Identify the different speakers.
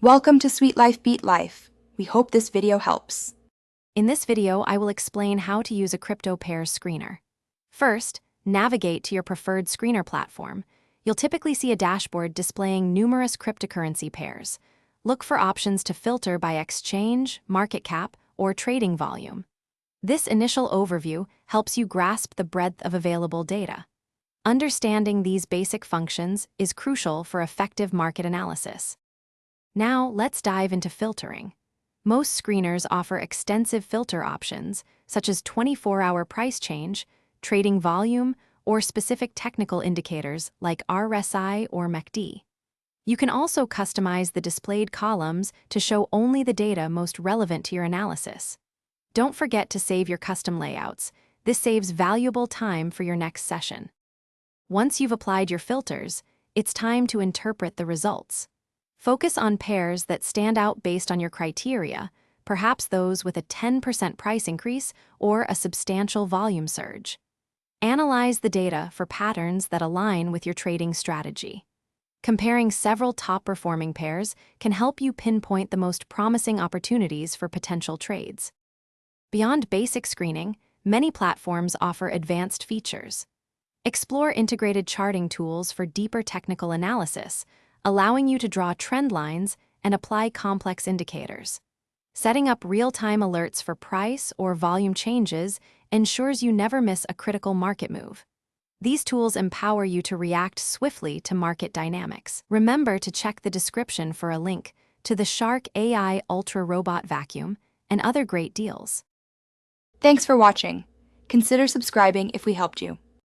Speaker 1: Welcome to Sweet Life Beat Life. We hope this video helps.
Speaker 2: In this video, I will explain how to use a crypto pairs screener. First, navigate to your preferred screener platform. You'll typically see a dashboard displaying numerous cryptocurrency pairs. Look for options to filter by exchange, market cap, or trading volume. This initial overview helps you grasp the breadth of available data. Understanding these basic functions is crucial for effective market analysis. Now, let's dive into filtering. Most screeners offer extensive filter options, such as 24-hour price change, trading volume, or specific technical indicators like RSI or MACD. You can also customize the displayed columns to show only the data most relevant to your analysis. Don't forget to save your custom layouts. This saves valuable time for your next session. Once you've applied your filters, it's time to interpret the results. Focus on pairs that stand out based on your criteria, perhaps those with a 10% price increase or a substantial volume surge. Analyze the data for patterns that align with your trading strategy. Comparing several top-performing pairs can help you pinpoint the most promising opportunities for potential trades. Beyond basic screening, many platforms offer advanced features. Explore integrated charting tools for deeper technical analysis, allowing you to draw trend lines and apply complex indicators. Setting up real-time alerts for price or volume changes ensures you never miss a critical market move. These tools empower you to react swiftly to market dynamics. Remember to check the description for a link to the Shark AI Ultra Robot Vacuum and other great deals.
Speaker 1: Thanks for watching. Consider subscribing if we helped you.